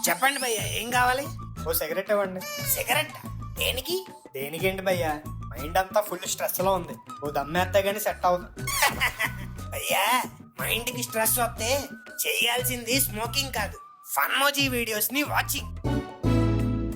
చెప్పండి భయ్యా, ఏం కావాలి? ఓ సిగరెట్ ఇవ్వండి. సిగరెట్? దేనికి? దేనికేంటి భయ్యా, మైండ్ అంతా ఫుల్ స్ట్రెస్ లో ఉంది. ఓ దమ్మేస్తే గానీ సెట్ అవుతుంది. భయ్యా, మైండ్ కి స్ట్రెస్ వస్తే చేయాల్సింది స్మోకింగ్ కాదు, ఫన్మోజీ వీడియోస్ ని వాచింగ్.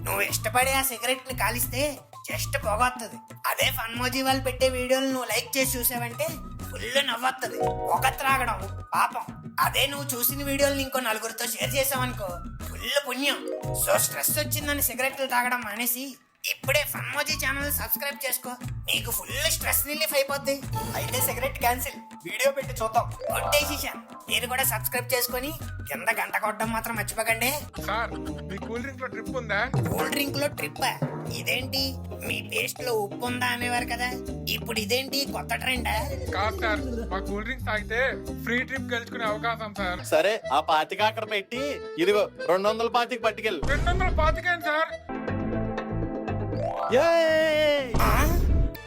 నువ్వు ఇష్టపడే ఆ సిగరెట్ ని కాలిస్తే జస్ట్ పొగొత్తది. అదే ఫన్మోజీ వాళ్ళు పెట్టే వీడియోలు నువ్వు లైక్ చేసి చూసావంటే ఫుల్ నవ్వొత్తది. పొగ త్రాగడం పాపం. అదే నువ్వు చూసిన వీడియోలు ఇంకో నలుగురితో షేర్ చేసావనుకో ఫుల్ పుణ్యం. సో స్ట్రెస్ వచ్చిందని సిగరెట్లు తాగడం మానేసి ఇప్పుడే ఫన్మోజీ ఛానల్ సబ్స్క్రైబ్ చేసుకో, నీకు ఫుల్ స్ట్రెస్ రిలీఫ్ అయిపోద్ది. అయితే సిగరెట్ క్యాన్సిల్, వీడియో పెట్టి చూద్దాం. Good decision. మీరు కూడా సబ్స్క్రైబ్ చేసుకొని కింద గంట కొట్టడం మాత్రం మర్చిపోకండి. సార్, మీ కూల్ డ్రింక్ లో ట్రిప్ ఉందా? కూల్ డ్రింక్ లో ట్రిప్? ఇదేంటి, మీ పేస్ట్ లో ఉప్పు ఉందా అనేవారు కదా, ఇప్పుడు ఇదేంటి కొత్త ట్రెండా? కాదు సార్, మా కూల్ డ్రింక్ తాగితే ఫ్రీ ట్రిప్ గెలుచుకునే అవకాశం సార్. సరే, ఆ పాతిక అక్కడ పెట్టి ఇదిగో 225 పట్టుకెళ్ళు. 225 సార్.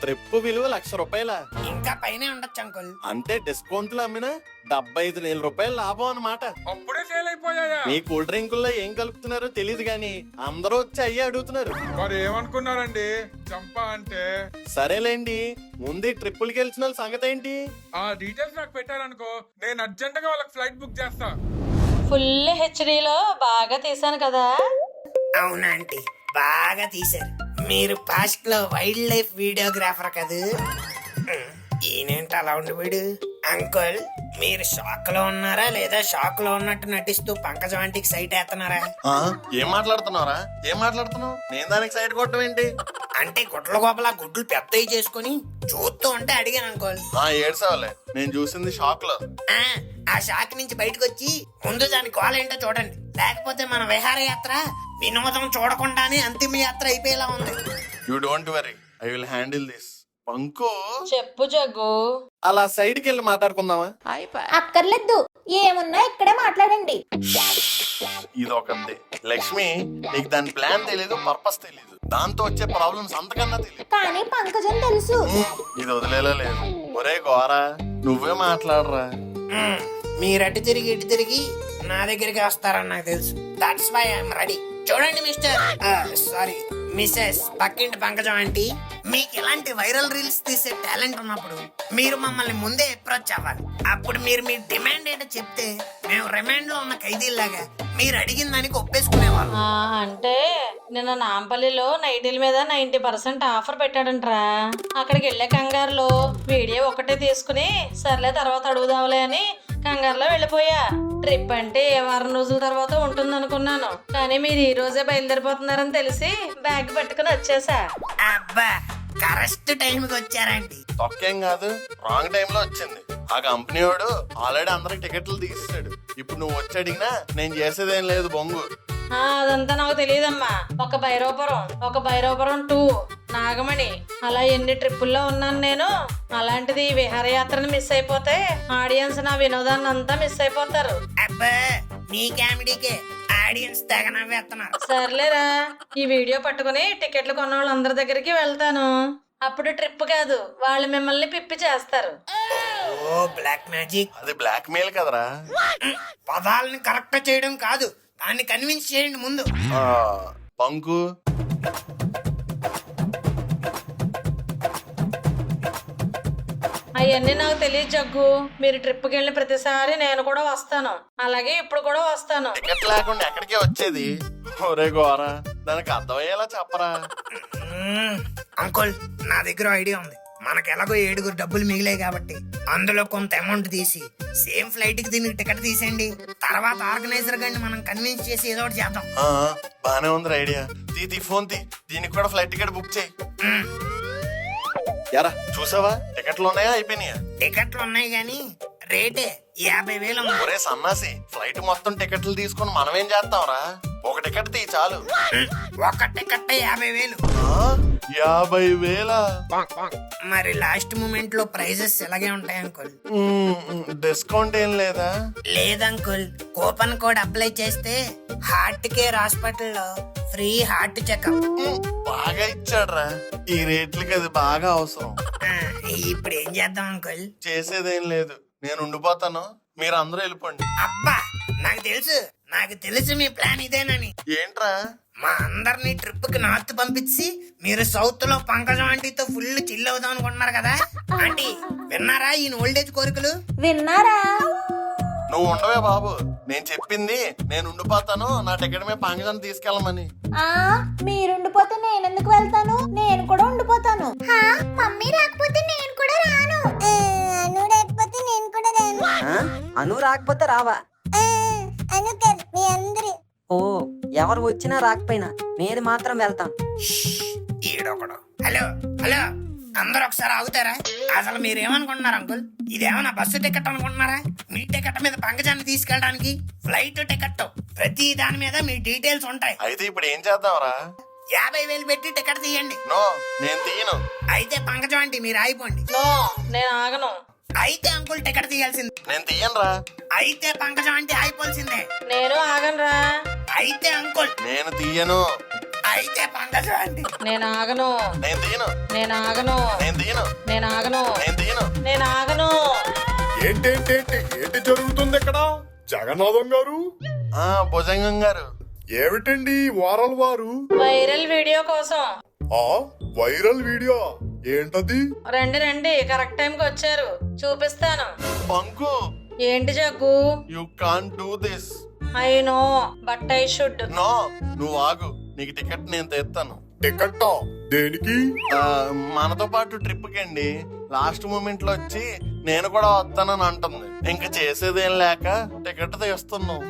ట్రిప్ విలువ ₹1,00,000. ఇంకా పైనే ఉండొచ్చు అంకుల్. అంటే డిస్కౌంట్ లో అమ్మిన ₹75,000 లాభం అన్నమాట. అప్పుడే సేల్ అయిపోయాయా? మీ కూల్ డ్రింకుల్లో ఏం కలుపుతున్నారో తెలియదు గానీ అందరూ వచ్చి అయ్యి అడుగుతున్నారు. మరి ఏమనుకున్నారండి చంపా అంటే? సరేలేండి, ముందు ట్రిప్పులకి వెళ్ళిన వాళ్ళ సంగతి ఏంటి? ఆ డీటెయిల్స్ నాకు పెట్టారనుకో, నేను అర్జెంట్ గా వాళ్ళకి ఫ్లైట్ బుక్ చేస్తా. ఫుల్ హెచ్డీలో బాగా తీసాను కదా. అవునా ఆంటీ, బాగా తీశారు. మీరు పాస్ట్ లో వైల్డ్ లైఫ్ వీడియోగ్రాఫర్ కదా. ఈయనేంటి అలా ఉండిపోయాడు? అంకుల్, మీరు షాక్ లో ఉన్నారా లేదా షాక్ లో ఉన్నట్టు నటిస్తూ పంకజం ఆంటీకి సైట్ వేస్తున్నారా? ఏం మాట్లాడుతున్నావురా? ఏం మాట్లాడుతున్నావు? నేను దానికి సైడ్ కొట్టడం ఏంటి? అంటే గుడ్ల గోపలా గుడ్లు పెద్దవి చేసుకుని చూస్తూ ఉంటే అడిగాను అంకుల్. ఏడ్సావులే, నేను చూసింది షాక్ లో. ఆ షాక్ నుంచి బయటకు వచ్చి ముందు దాని గోల ఏంటో చూడండి, లేకపోతే మన విహారయాత్ర వినోదం చూడకుండానే అంతిమ యాత్ర అయిపోయేలా ఉంది. You don't worry, I will handle this. Panku, చెప్పు జగ్గు. అలా సైడ్కి వెళ్ళి మాట్లాడుకుందామా? అక్కర్లేదు, ఏమున్నా ఇక్కడే మాట్లాడండి. ఇది ఒకటి. లక్ష్మి, నీకు దాని ప్లాన్ తెలీదు, పర్పస్ తెలీదు, దాంతో వచ్చే ప్రాబ్లమ్స్ అంతకన్నా తెలియదు. కానీ పంకజం తెలుసు. ఇది వదిలేలా లేదు. ఒరే గోరా, నువ్వే మాట్లాడరా. మీరు అటు తిరిగి ఇటు తిరిగి నా దగ్గరికి వస్తారని నాకు తెలుసు. That's why I'm ready. చూడండి మిస్టర్ సారీ మిస్సెస్ పక్కింటి పంకజం ఆంటీ, మీకు ఇలాంటి వైరల్ రీల్స్ తీసే టాలెంట్ ఉన్నప్పుడు మీరు మమ్మల్ని ముందే అప్రోచ్ అవ్వాలి. అప్పుడు మీరు మీ డిమాండ్ ఏంటో చెప్తే మేము రిమాండ్ లో ఉన్న ఖైదీలాగా మీరు అడిగిన దానికి ఒప్పేసుకునేవాళ్ళం. అంటే నిన్న నాంపల్లిలో నైటీల మీద 90% ఆఫర్ పెట్టాడంట్రా. అక్కడికి వెళ్ళే కంగారులో వీడియో ఒకటే తీసుకుని సర్లే తర్వాత అడుగుదాంలే అని కంగారులో వెళ్ళిపోయా. ట్రిప్ అంటే ఏ వారం రోజుల తర్వాత ఉంటుంది అనుకున్నాను, కానీ మీరు ఈ రోజే బయలుదేరిపోతున్నారని తెలిసి బ్యాగ్ పట్టుకుని వచ్చేసా. అబ్బా, కరెక్ట్ టైంకి వచ్చారండి. తొక్కేం కాదు, రాంగ్ టైం లో వచ్చింది. ఆ కంపెనీ వాడు ఆల్రెడీ అందరికి టికెట్లు తీసేసాడు. ఇప్పుడు నువ్వు వచ్చి అడిగినా నేను చేసేదేం లేదు బొంగు. అదంతా నాకు తెలియదమ్మా. ఒక భైరవపురం 2 నాగమణి, అలా ఎన్ని ట్రిప్పుల్లో ఉన్నాను నేను. అలాంటిది విహారయాత్రను మిస్ అయిపోతే ఆడియన్స్ నా వినోదాన్ని అంతా మిస్ అయిపోతారు. అబ్బా, నీ కామెడీకే ఆడియన్స్ తెగ నవ్వేస్తున్నారు. సర్లేరా, ఈ వీడియో పట్టుకుని టికెట్లు కొన్న వాళ్ళందరి దగ్గరికి వెళ్తాను. అప్పుడు ట్రిప్ కాదు, వాళ్ళు మిమ్మల్ని పిప్పి చేస్తారు. ఓ బ్లాక్ మ్యాజిక్. అది బ్లాక్ మెయిల్ కదరా. పదాలని కరెక్ట్ చేయడం కాదు, దాన్ని కన్విన్స్ చేయండి ముందు. పంకు, అవన్నీ నాకు తెలియదు జగ్గు. మీరు ట్రిప్కి వెళ్ళిన ప్రతిసారి నేను కూడా వస్తాను, అలాగే ఇప్పుడు కూడా వస్తాను. టికెట్ లేకుండా ఎక్కడికే వచ్చేది? ఒరే గోరా, దానికి అర్థమయ్యేలా చెప్పరా. అంకుల్, నా దగ్గర ఐడియా ఉంది. మనకు ఎలాగో 7 డబ్బులు మిగిలాయి కాబట్టి అందులో కొంత అమౌంట్ తీసి సేమ్ ఫ్లైట్ కి దీనికి టికెట్ తీసేయండి. తర్వాత ఆర్గనైజర్ గారిని మనం కన్విన్స్ చేసి ఏదో ఒకటి చేద్దాం. బానే ఉంది ఐడియా. తీ ఫోన్ తీ, దీనికి కూడా ఫ్లైట్ టికెట్ బుక్ చేయి. ఎరా చూసావా, టికెట్లు ఉన్నాయా అయిపోయినాయా? టికెట్లు ఉన్నాయి గానీ రేటే 50,000 ఉంది. ఒరే సన్నాసి, ఫ్లైట్ మొత్తం టికెట్లు తీసుకుని మనం ఏం చేస్తాంరా? ఒక టికెట్ తీ చాలు. ఒక టికెట్ 50,000. 50,000? మరి లాస్ట్ మూమెంట్ లో ప్రైజెస్ ఎలాగే ఉంటాయి అంకుల్. డిస్కౌంట్ ఏం లేదా? లేదంకుల్, కూపన్ కోడ్ అప్లై చేస్తే హార్ట్ కేర్ హాస్పిటల్లో ఫ్రీ హార్ట్ చెకప్. బాగా ఇచ్చాడ్రా, ఈ రేట్లకి అది బాగా అవసరం. ఇప్పుడు ఏం చేద్దాం అంకుల్? చేసేదేం లేదు, నేను ఉండిపోతాను, మీరు అందరూ వెళ్ళిపోండి. అబ్బా, నాకు తెలుసు నాకు తెలుసు మీ ప్లాన్ ఇదేనని. ఏంట్రా? మా అందరినీ ట్రిప్ కి నార్త్ పంపించి మీరు సౌత్ లో పంకజం ఆంటీతో ఫుల్ చిల్ అవుదాం అనుకుంటున్నారు కదా. ఆంటీ విన్నారా ఈ ఓల్డేజ్ కోరికలు? విన్నారా? నువ్వు ఉండవే బాబు, నేను చెప్పింది నేను ఉండిపోతాను, నా టికెట్ మీద పంకజాన్ని తీసుకెళ్ళమని. మీరుండిపోతే నేనెందుకు వెళ్తాను? నేను కూడా ఉండిపోతాను. మమ్మీ రాకపోతే నేను కూడా రాను. అను రాకపోతే నేను కూడా రాను. అను రాకపోతే రావా? అను కాదు, మీ అందరి. ఓ, ఎవరు వచ్చినా రాకపోయినా నేను మాత్రం వెళ్తాను. ఈడొకడు. హలో హలో, అందరూ ఒకసారి ఆగుతారా? అసలు మీరేమనుకుంటున్నారు అంకుల్? ఇదేమన్నా బస్సు టికెట్ అనుకుంటున్నారా? మీ టికెట్ మీద పంకజాన్ని తీసుకెళ్ళడానికి ఫ్లైట్ టికెట్, ప్రతి దాని మీద మీ డీటెయిల్స్ ఉంటాయి. అయితే ఇప్పుడు ఏం చేద్దాంరా? 50,000 పెట్టి టికెట్ తీయండి. నో, నేను తీయను. అయితే పంకజం ఆంటీ మీరు ఆగిపోండి. నో, నేను ఆగను. అయితే అంకుల్ టికెట్ తీయాల్సిందే. నేను తీయనురా. అయితే పంకజం ఆంటీ ఆగిపోవాల్సిందే. నేను ఆగనురా. అయితే అంకుల్. నేను తీయను. అయితే పంకజం ఆంటీ. నేను ఆగను. నేను తీయను. నేను ఆగను. నేను తీయను. నేను ఆగను. నేను తీయను. నేను ఆగను. ఏంటి జరుగుతుంది ఇక్కడ? జగన్నాథం గారు, భుజంగం గారు. ఏమిటండి వారాల వారు? వైరల్ వీడియో కోసం. ఆ వైరల్ వీడియో ఏంటది? రండి రండి, కరెక్ట్ టైంకి వచ్చారు, చూపిస్తాను. పంకు, ఏంటి Jaggu? You can't do this. I know but I should. No, నువ్వు ఆగు, నీకు టికెట్ నేను తెస్తాను. టికెట్టా? దేనికి? మనతో పాటు ట్రిప్ కండి. లాస్ట్ మూమెంట్ లో వచ్చి నేను కూడా వస్తానని అంటుంది. ఇంక చేసేదేం లేక టికెట్ తీస్తున్నాం.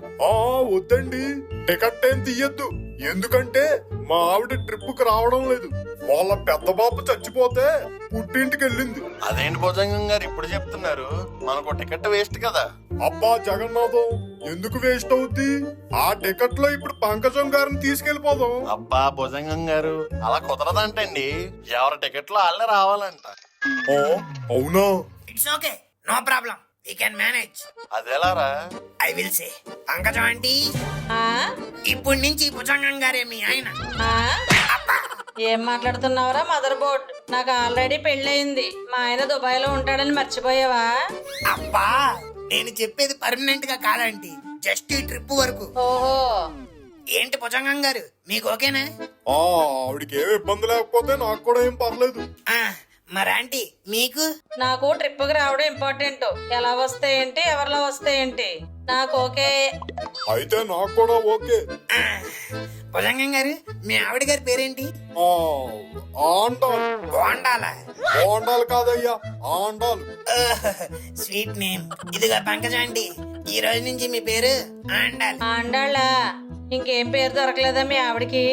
వద్దండి, టికెట్ ఏం తీయద్దు. ఎందుకంటే మా ఆవిడ ట్రిప్ కు రావడం లేదు. వాళ్ళ పెద్ద బాబు చచ్చిపోతే పుట్టింటికి వెళ్ళింది. అదేంటి భుజంగం గారు ఇప్పుడు చెప్తున్నారు? మనకు టికెట్ వేస్ట్ కదా. అబ్బా జగన్నాథం, ఎందుకు వేస్ట్ అవుద్ది? ఆ టికెట్ లో ఇప్పుడు పంకజం గారిని తీసుకెళ్లిపోదాం. అబ్బా భుజంగం గారు, అలా కుదరదంటండి. ఎవరి టికెట్ లో వాళ్ళే రావాలంట. అవునా? It's okay, no problem, we can manage. అదేలారా? I will say Pankajam aunty, ఆ? ఇప్పటి నుంచి భుజంగం గారే మీ ఆయన. ఆ? ఏం మాట్లాడుతున్నావురా మదర్ బోర్డ్? నాకు ఆల్రెడీ పెళ్ళయింది. మా ఆయన దుబాయ్ లో ఉంటాడని మర్చిపోయావా? అబ్బా, నేను చెప్పేది పర్మనెంట్ గా కాదంటీ, జస్ట్ ఈ ట్రిప్ వరకు. ఓహో, ఏంటి భుజంగం గారు, మీకు ఓకేనా? ఆవిడకి ఏం ఇబ్బంది లేకపోతే నాకు కూడా ఏం పర్లేదు. మరి ఆంటీ మీకు? నాకు ట్రిప్ కి రావడం ఇంపార్టెంట్. ఎలా వస్తే ఏంటి, ఎవరిలో వస్తే ఏంటి, నాకు ఓకే. అయితే నాకు కూడా ఓకే. భుజంగం గారు, మీ ఆవిడ గారి పేరేంటి? ఆండాల్. బోండాలా? బోండాలు కాదయ్యా, ఆండాలు. Sweet name. ఇదిగా పంకజం ఆంటీ, ఈ రోజు నుంచి మీ పేరు ఆండాల్. ఆండాళ్ళ? ఇంకేం పేరు దొరకలేదా మీ ఆవిడకి?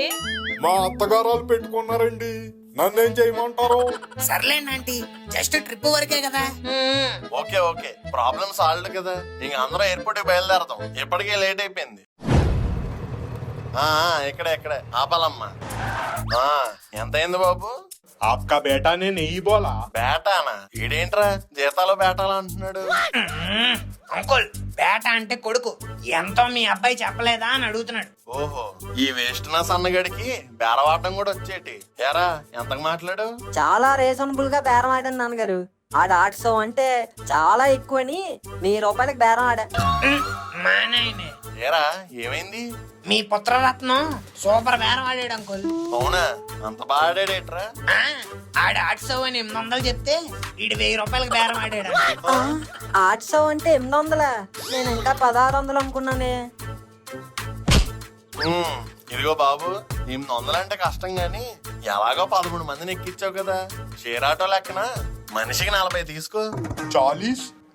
మా అత్తగారాలు పెట్టుకున్నారండి, నన్నేం చేయమంటారు? సర్లేండి ఆంటీ, జస్ట్ ట్రిప్ వరకే కదా. ఓకే ఓకే, ప్రాబ్లమ్ సాల్వ్డ్ కదా. ఇంక అందరూ ఎయిర్పోర్ట్ బయలుదేరదాం, ఇప్పటికే లేట్ అయిపోయింది. ఇక్కడే ఆపాలమ్మా. ఎంత అయింది బాబు? ఆప్కా బేటానే నెయ్యి బోలా. బేటానా? ఈడేంట్రా జీతాలు బేటాలు అంటున్నాడు? అంకుల్, బేట అంటే కొడుకు, ఎంతో మీ అబ్బాయి చెప్పలేదా అని అడుగుతున్నాడు. ఓహో, ఈ వేస్ట్ నా సన్నగడికి బేరవాడడం కూడా వచ్చేటి. ఎరా ఎంతకు మాట్లాడు? చాలా రీజనబుల్ గా బేరం ఆడాను నాన్నగారు. ఆడ 800 అంటే చాలా ఎక్కువని 1000 రూపాయలకు బేరం ఆడా. మా నాయనే. ఏరా ఏమైంది? మీ పుత్రరత్నం సూపర్ బేరం ఆడాడు అంకుల్. అవునా? అంత బాడేట్రా? ఆడ 800 అని 800 చెప్తే ఈడు 1000 రూపాయలకు బేరం ఆడాడు. 800 అంటే 800? నేను ఇంకా 1600 అనుకున్నానే. ఇదిగో బాబు, 800 అంటే కష్టం గాని ఎలాగో 13 మందిని ఎక్కించావు కదా, షేర్ ఆటో లెక్కన మనిషికి 40 తీసుకో.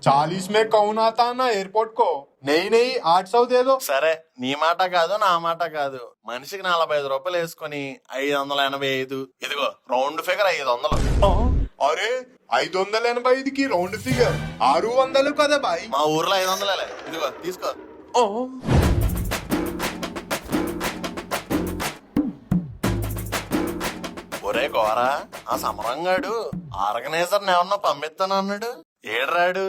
40 में कौन आता ना एयरपोर्ट को? नहीं 800 दे दो. సరే, నీ మాట కాదు నా మాట కాదు, మనిషికి 45 రూపాయలు వేసుకొని 585. ఇదిగో రౌండ్ ఫిగర్ 500. అరే 585కి రౌండ్ ఫిగర్ 600 కదా బాయ్. మా ఊర్లో 500. ఇదిగో తీసుకో. ఒరే గోరా, ఆ సమరంగాడు ఆర్గనైజర్ ఎవరినో పంపిస్తాను అన్నాడు, ఏడ్రాడు?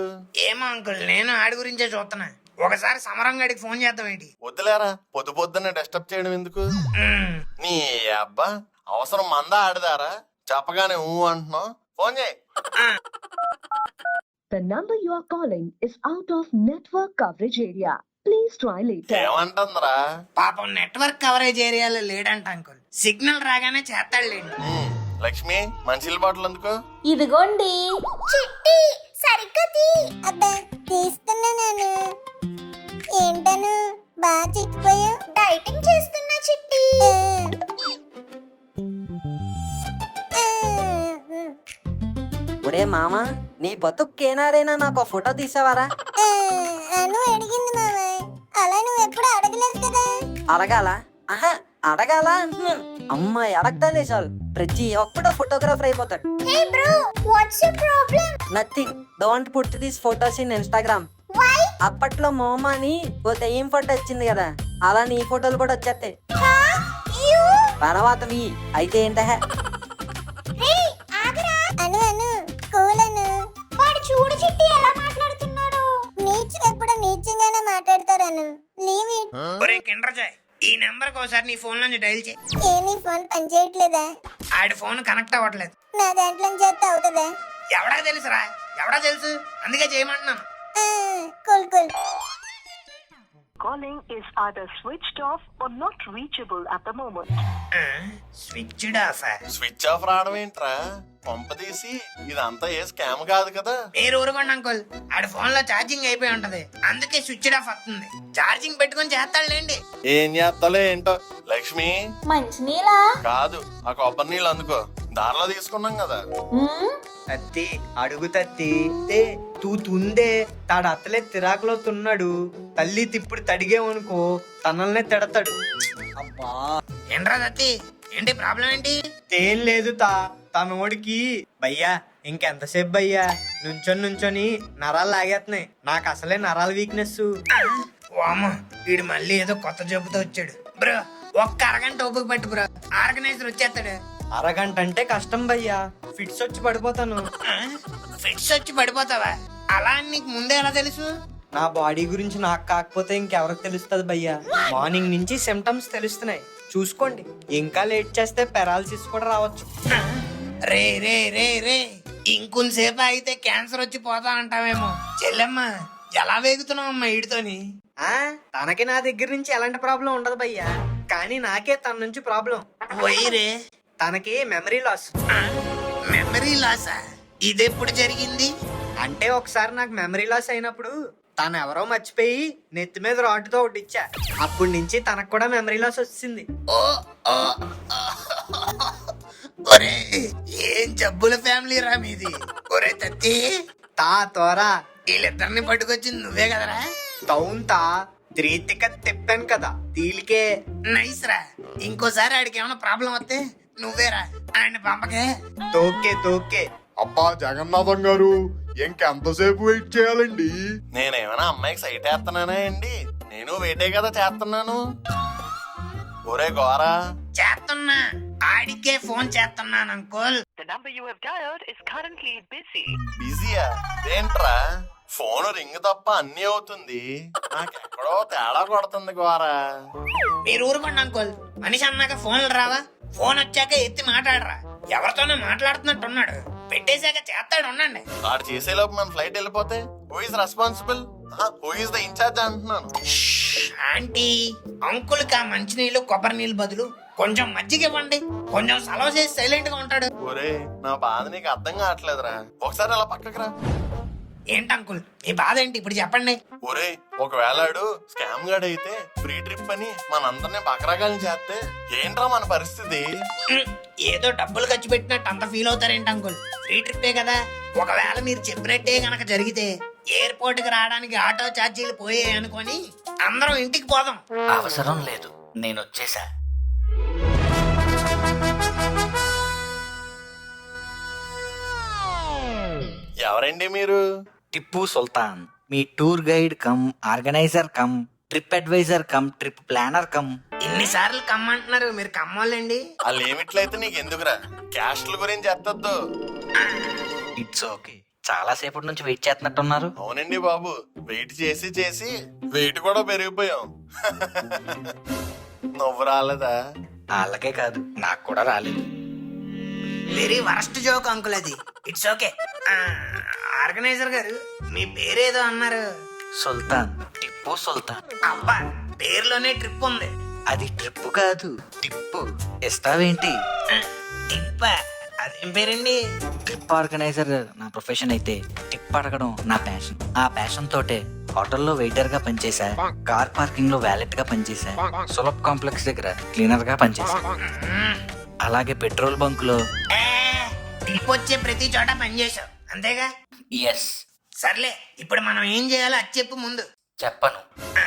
ఏమో అంకుల్, నేను ఆడి గురించే చూస్తున్నా. ఒకసారి సమరంగాడికి ఫోన్ చేద్దాం ఏంటి? వద్దులేరా, పొద్దున్నే డిస్టర్బ్ చేయడం ఎందుకు? నీ అబ్బా, అవసరం మందా ఆడదారా? చెప్పగానే అంటున్నావు. ఫోన్ చేయి. The number you are calling is out of network coverage area. ఏమంటుందిరా? పాపం నెట్వర్క్ కవరేజ్ ఏరియాలో లేడంట అంకుల్. సిగ్నల్ రాగానే చేస్తాడులేండి. లక్ష్మి మంచిల బాటిల్ ఎందుకో? ఇదిగోండి. చిట్టి సరిగ్గా తీ. అబ్బా తీస్తున్నా నేను. ఏంటను బాగా చిక్కిపోయా? డైటింగ్ చేస్తున్నా చిట్టి. ఒరే మామ, నీ బతుకేనాడైనా నాకు ఫోటో తీసావారా? అను అడిగింది మామయ్య. అలా నువ్వు ఎప్పుడు అడగలేదు కదా. అడగాల? ఆహా, అడగాల? అమ్మాయి అడగదానే చాలు ప్రతి ఒక్కడో ఫోటోగ్రాఫర్ అయిపోతాడు. Hey bro, what's your problem? Nothing, don't put these photos in Instagram. Why? అప్పట్లో మోమ అని ఓ దెయ్యం ఫోటో వచ్చింది కదా, అలా నీ ఫోటోలు కూడా వచ్చేస్తాయి. యు తర్వాతవి అయితే ఏంటహ? రే ఆగరా. అను కూల్ అను. వాడు చూడు చిట్టి ఎలా మాట్లాడుతున్నాడు. నీచులు ఎప్పుడు నీచంగానే మాట్లాడతారను. Leave it. ఒరే కిండర్ జాయ్, ఈ నెంబర్కి ఒకసారి నీ ఫోన్ నుంచి డైల్ చేయి. ఏ నీ ఫోన్ పని చేయట్లేదా? ఆడి ఫోన్ కనెక్ట్ అవ్వట్లేదు. నా దాంట్లో చేస్తే అవుతుందా? ఎవడా తెలుసురా? ఎవడా తెలుసు, అందుకే చేయమంటున్నాను. Cool cool. Calling is either switched off or not reachable at the moment. Switched off. Switch off రావడం ఏంట్రా? పంప తీసి ఇదంతా ఏ స్కామ్ కాదు కదా. మీరు ఊరుకోండి అంకుల్, ఆడి ఫోన్ లో ఛార్జింగ్ అయిపోయి ఉంటది, అందుకే స్విచ్డ్ ఆఫ్ వస్తుంది. ఛార్జింగ్ పెట్టుకొని చేస్తాడులేండి. ఏం చేస్తాలే ఏంటో. లక్ష్మి మంచినీళ్ళా? కాదు, ఆ కొబ్బరి నీళ్ళు అందుకో, దారిలో తీసుకున్నాం కదా. తత్తి అడుగు తత్తి. తుందే తాడు అత్తలే తిరాకులో తున్నాడు. తల్లి తిప్పుడు తడిగేవనుకో తనల్నే తిడతాడు. అబ్బా ఏంట్రా దత్తి, ఏంటి ప్రాబ్లం ఏంటి? ఏం లేదు తనోడికి భయ్యా ఇంకెంతసేపు భయ్యా నుంచొని నరాలు లాగేస్తున్నాయి. నాకు అసలే నరాల వీక్నెస్. వామ, వీడు మళ్ళీ ఏదో కొత్త జబ్బుతో వచ్చాడు. బ్రో ఒక్క అరగంట ఓపిక పట్టు బ్రో, ఆర్గనైజర్ వచ్చేస్తాడు. అరగంట అంటే కష్టం భయ్యా, ఫిట్స్ వచ్చి పడిపోతాను. ఫిట్స్ వచ్చి పడిపోతావా? అలా అని నీకు ముందే ఎలా తెలుసు? నా బాడీ గురించి నాకు కాకపోతే ఇంకెవరికి తెలుస్తుంది భయ్యా. మార్నింగ్ నుంచి సిమ్టమ్స్ తెలుస్తున్నాయి, చూసుకోండి. ఇంకా లేట్ చేస్తే పెరాలసిస్ కూడా రావచ్చు. రే రే రే రే, ఇంకొంతసేపు అయితే క్యాన్సర్ వచ్చి పోతా అంటావేమో. చెల్లెమ్మ ఎలా వేగుతున్నావమ్మా వీడితోని? తనకి నా దగ్గర నుంచి ఎలాంటి ప్రాబ్లం ఉండదు భయ్యా, కానీ నాకే తన నుంచి ప్రాబ్లం. పోయిరే. తనకి మెమరీ లాస్. మెమరీ లాసా? ఇదెప్పుడు జరిగింది? అంటే ఒకసారి నాకు మెమరీ లాస్ అయినప్పుడు తను ఎవరో మర్చిపోయి నెత్తి మీద రాడ్తో ఒకటి ఇచ్చా. అప్పటి నుంచి తనకు కూడా మెమరీ లాస్ వచ్చింది. ఓ ఓ, ఒరే ఏం జబ్బుల ఫ్యామిలీ రా మీది. ఒరే తత్తి, తోరా వీళ్ళిద్దరిని పట్టుకొచ్చింది నువ్వే కదరా? తౌంతా త్రీతిక తిప్పాను కదా తీలికే. నైస్ రా. ఇంకోసారి ఆడికి ఏమైనా ప్రాబ్లం వస్తే నువ్వేరా, ఆయన పంపకే. తోకే అబ్బా జగన్నాథం గారు, ఇంకెంతసేపు వెయిట్ చేయాలండి? నేనేమైనా అమ్మాయికి సైట్ వేస్తున్నానా అండి? నేను వెయిటే కదా చేస్తున్నాను. ఒరే గోరా, చేస్తున్నా, ఆడికే ఫోన్ చేస్తున్నాను uncle. The number you have dialed is currently busy. బిజీయా? ఏంట్రా ఫోన్ రింగ్ తప్ప అన్నీ అవుతుంది, నాకెక్కడో తేడా కొడుతుంది గోరా. మీరు ఊరుకోండి అంకుల్, మనిషి అన్నాక ఫోన్లు రావా? ఫోన్ వచ్చాక ఎత్తి మాట్లాడరా. ఎవరితోనో మాట్లాడుతున్నట్టున్నాడు, పెట్టేశాక చేస్తాడు, ఉండండి. వాడు చేసేలోపు మన ఫ్లైట్ వెళ్ళిపోతే who is responsible? Who is the incharge అంటున్నాను. ఆంటీ, అంకుల్కి ఆ మంచినీళ్ళు కొబ్బరి నీళ్ళు బదులు కొంచెం మజ్జిగ ఇవ్వండి, కొంచెం సెలవు చేసి సైలెంట్ గా ఉంటాడు. ఒరే నా బాధ నీకు అర్థం కావట్లేదురా, ఒకసారి అలా పక్కకు రా. ఏంటి అంకుల్ మీ బాధ ఏంటి ఇప్పుడు చెప్పండి. ఒరే ఒకవేళ స్కామ్ గాడ్ అయితే ఫ్రీ ట్రిప్ అని మనందరినీ బకరాగాలని చేస్తే ఏంట్రా మన పరిస్థితి? ఏదో డబ్బులు ఖర్చు పెట్టినట్టు అంత ఫీల్ అవుతారేంటి అంకుల్? ఫ్రీ ట్రిప్పే కదా. ఒకవేళ మీరు చెప్పినట్టే గనక జరిగితే ఎయిర్పోర్ట్ కి రావడానికి ఆటో ఛార్జీలు పోయాయి అనుకొని అందరం ఇంటికి పోదాం. అవసరం లేదు, నేను వచ్చేసా. ఎవరండి మీరు? టిప్పు సుల్తాన్, మీ tour guide cum organiser cum trip advisor cum trip planner cum. ఇన్నిసార్లు కమ్మంటున్నారు, మీరు కమ్మోళ్ళండి. ఆ లిమిట్లయితే నీకు ఎందుకురా, క్యాస్ట్ల గురించి ఎత్తద్దు. ఇట్స్ ఓకే, చాలా సేపటి నుంచి వెయిట్ చేస్తున్నట్టున్నారు. అవునండి బాబు, వెయిట్ చేసి చేసి వెయిట్ కూడా పెరిగిపోయాం. నువ్వు రాలేదా? వాళ్ళకే కాదు, నాకు కూడా రాలేదు. వెరీ వరస్ట్ జోక్ అంకుల్ అది. It's okay. ఆర్గనైజర్ గారు మీ పేరేదో అన్నారు. సుల్తాన్, టిప్పు టిప్పు సుల్తాన్. అబ్బా పేరులోనే ట్రిప్ ఉంది. అది ట్రిప్ కాదు, టిప్పు. ఇస్తావేంటి? టిప్ప అదేం పేరండి? ట్రిప్ ఆర్గనైజర్ నా ప్రొఫెషన్ అయితే టిప్ అడగడం నా ప్యాషన్. ఆ ప్యాషన్ తోటే హోటల్లో వెయిటర్ గా పనిచేసా, కార్ పార్కింగ్ లో వ్యాలెట్ గా పనిచేసా, సులభ్ కాంప్లెక్స్ దగ్గర క్లీనర్ గా పనిచేసా, అలాగే పెట్రోల్ బంక్ లో. టిప్ వచ్చే ప్రతి చోట పనిచేసావు అంతేగా? ఎస్. సర్లే ఇప్పుడు మనం ఏం చేయాలో అది చెప్పు ముందు. చెప్పను. ఆ,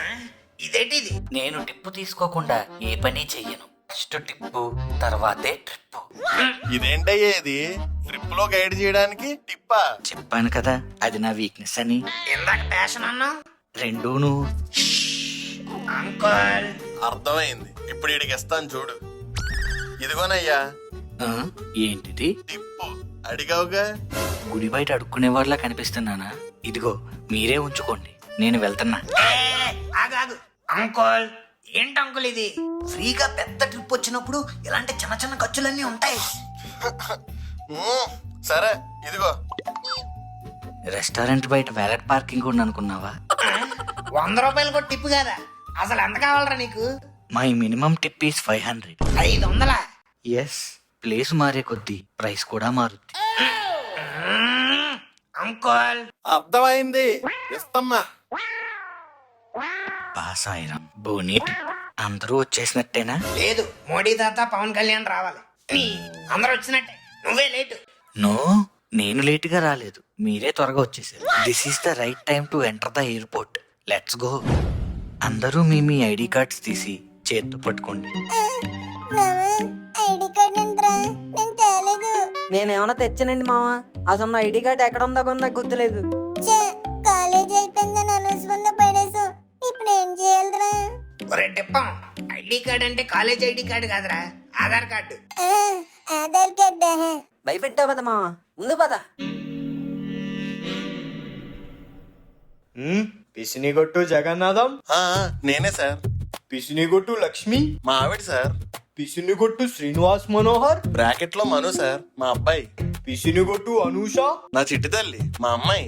ఇదేంటి ఇది? నేను టిప్పు తీసుకోకుండా ఏ పని చెయ్యను. ఫస్ట్ టిప్పు, తర్వాతే ట్రిప్పు. ఇదేంటయ్యా ఇది? ట్రిప్ లో గైడ్ చేయడానికి టిప్పా? చెప్పాను కదా అది నా వీక్నెస్ అని. ఇందాక ప్యాషన్ అన్నావు. రెండూను. అంకుల్ అర్థమైంది. ఇప్పుడు వీడికి ఇస్తాను చూడు. ఇదిగోనయ్యా ఆ, ఏంటిది? టిప్పు. అడిగావుగా. గుడి బయట అడుక్కునే వాళ్ళ కనిపిస్తున్నానా? ఇదిగో మీరే ఉంచుకోండి, నేను వెళ్తున్నా. ఆగాగు అంకుల్. ఏంటి అంకుల్ ఇది? ఫ్రీగా పెద్ద ట్రిప్ వచ్చినప్పుడు ఇలాంటి చిన్న చిన్న ఖర్చులన్నీ ఉంటాయి. సరే ఇదిగో. రెస్టారెంట్ బయట వ్యాలెట్ పార్కింగ్ ఉంది అనుకున్నావా? 100 రూపాయలు కూడా టిప్ కదా? అసలు ఎంత కావాలరా నీకు? My minimum tip is 500. 500? Yes. Place మారే కొద్దీ ప్రైస్ కూడా మారుద్ది. అంకుల్ అర్థమైంది, ఇస్తమ్మా. బాసాయిరం బోనీట్. అందరూ వచ్చేసినట్టేనా? లేదు, మోడీ తాత పవన్ కళ్యాణ్ రావాలి. అందరూ వచ్చినట్టే, నువ్వే లేటు. నో, నేను లేటుగా రాలేదు, మీరే త్వరగా వచ్చేసారు. This is the right time to enter the airport. Let's go. అందరూ మీ ఐడి కార్డ్స్ తీసి చేత్తో పట్టుకోండి. ఐడి కార్డ్ ఎంతరా? నేను తేలేదు. నేనేమన్నా తెచ్చానండి మామ. అసలు నా ఐడి కార్డ్ ఎక్కడ ఉందో కూడా నాకు గుర్తులేదు. కాలేజ్ అయిపోయిందని అనవసరంగా పడేసాం. ఇప్పుడు ఏం చేయాలిరా? ఒరే టిప్పం, ఐడి కార్డ్ అంటే కాలేజ్ ఐడి కార్డు కాదురా, ఆధార్ కార్డు. ఆధార్ కార్డా? భయపెట్టావు కదా మామ, ముందు పద. పిసినిగొట్టు జగన్నాథం, నేనే సార్. పిసినిగొట్టు లక్ష్మి, మా ఆవిడ సార్. పిసినిగొట్టు శ్రీనివాస్ మనోహర్, బ్రాకెట్ లో మను సార్, మా అబ్బాయి. పిసినిగొట్టు అనూష, నా చిట్టి తల్లి, మా అమ్మాయి.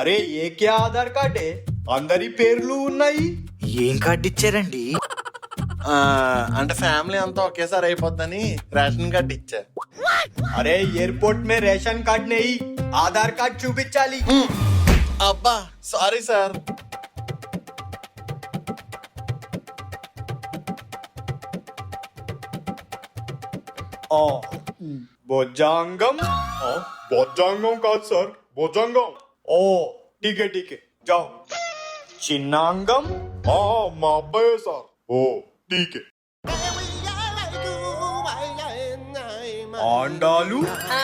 అరే ఏకే ఆధార్ కార్డే, అందరి పేర్లు ఉన్నాయి. ఏం కార్డు ఇచ్చారండి? అంటే ఫ్యామిలీ అంతా ఒకేసారి అయిపోద్దని రేషన్ కార్డు ఇచ్చా. అరే ఎయిర్పోర్ట్ మే రేషన్ కార్డ్ నెయ్యి, ఆధార్ కార్డ్ చూపించాలి. అబ్బా సారీ సార్. బొజ్జాంగం, బొజ్జాంగం కాదు సార్, భుజంగం. ఓ ఠీకే ఠీకే జాओ. చిన్నాంగం, మా అబ్బాయే సార్. ఓ ఠీకే. ఆండాలు, ఆ,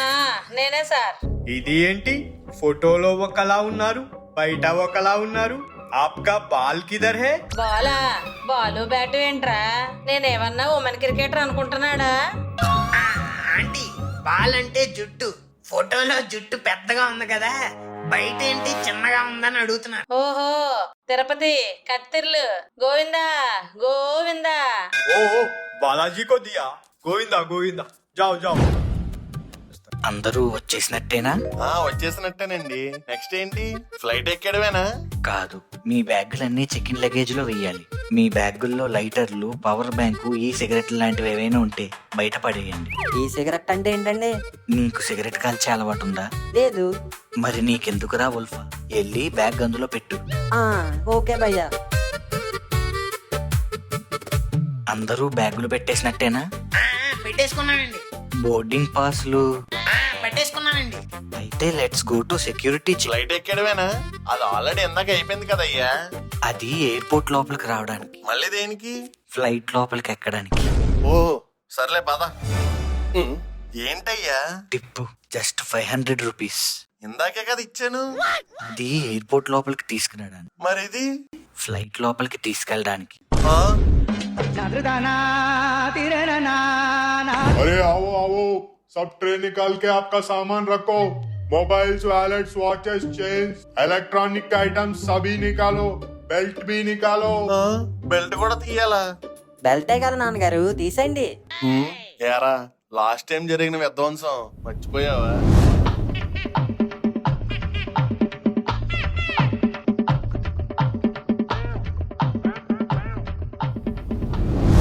నేనే సార్. ఇది ఏంటి? ఫోటోలో ఒకలా ఉన్నారు, బయట ఒకలా ఉన్నారు. ఆప్కా బాల్ కిధర్ హై? బాలా? బాలు బ్యాట్ ఏంట్రా? నేనేమన్నా ఉమెన్ క్రికెటర్ అనుకుంటున్నాడా? ఆంటీ, బాల్ అంటే జుట్టు. ఫోటోలో జుట్టు పెద్దగా ఉంది కదా, బయట ఏంటి చిన్నగా ఉందని అడుగుతున్నారు. ఓహో, తిరుపతి కత్తిర్లు. గోవిందా గోవిందా. ఓ బాలాజీ కో దియా, గోవిందా గోవిందా. జాओ జాओ. అందరూ వచ్చేసినట్టేనా? వచ్చేసినట్టేనండి. నెక్స్ట్ ఏంటి? ఫ్లైట్ ఎక్కడమేనా? కాదు, మీ బ్యాగులన్నీ చెక్ ఇన్ లగేజ్ లో వెయ్యాలి. మీ బ్యాగుల్లో లైటర్లు, పవర్ బ్యాంకు, ఈ సిగరెట్లు లాంటివి ఏవైనా ఉంటే బయట పడేయండి. ఈ సిగరెట్ అంటే ఏంటండి? నీకు సిగరెట్ కాల్చే అలవాటు ఉందా? లేదు. మరి నీకెందుకురా ఉల్ఫా? వెళ్ళి బ్యాగ్ అందులో పెట్టు. ఓకే భయ్యా. అందరూ బ్యాగులు పెట్టేసినట్టేనా? పెట్టేసుకున్నానండి. బోర్డింగ్ పాస్లు పెట్టేసుకున్నానండి. అయితే let's go to security check. Flight ఎక్కడమేనా? అది ఆల్రెడీ ఎందాక అయిపోయింది కదయ్యా. అది ఎయిర్పోర్ట్ లోపలికి రావడానికి, మళ్ళీ దేనికి? ఫ్లైట్ లోపలికి ఎక్కడానికి. ఓ సర్లే పద. ఏంటయ్యా? Tip just 500 rupees. ఇందాకే కదా ఇచ్చాను. అది ఎయిర్పోర్ట్ లోపలికి తీసుకురావడానికి, మరి ఇది ఫ్లైట్ లోపలికి తీసుకెళ్ళడానికి. अरे आओ आओ, सब ट्रे निकाल के आपका सामान रखो. Mobiles, wallets, watches, chains, electronic items सभी निकालो. बेल्ट भी निकालो. బెల్ట్ కూడా తీయాలా? బెల్టే కదా నాన్నగారు, తీసేయండి. ఏరా, లాస్ట్ టైం జరిగిన విధ్వంసం మర్చిపోయావా?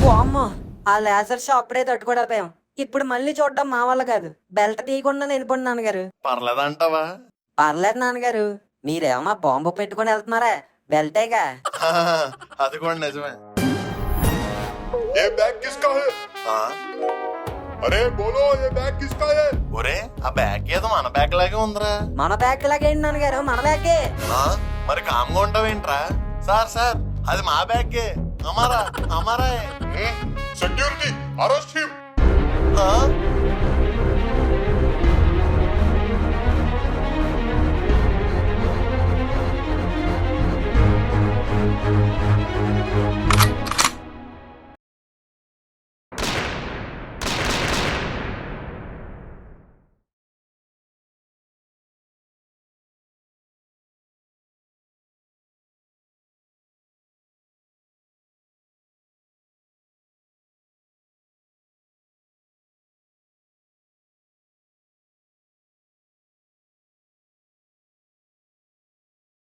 ఓ అమ్మో, ఆ లేజర్ షో అప్పుడే తట్టుకోలేకపోయాం. ఇప్పుడు మళ్ళీ చూడడం మా వల్ల కాదు. బెల్ట్ తీయకుండా వెళ్ళిపోండి నాన్నగారు. పర్లేదంటావా? పర్లేదు నాన్నగారు, మీరేమన్నా బాంబు పెట్టుకొని వెళ్తున్నారా? బెల్టేగా. అది కూడా నిజమే. ये बैग किसका है? ఆ? अरे बोलो ये बैग किसका है? ఒరే ఆ బ్యాగ్ ఏదో మన బ్యాగ్ లాగే ఉందిరా. మన బ్యాగ్ లాగేంటి నాన్నగారు? మన బ్యాగే. ఆ? మరి కామ్గా ఉంటావేంట్రా? సార్ సార్ అది మా బ్యాగే. అమారా అమారా. Security arrest him. ఆ?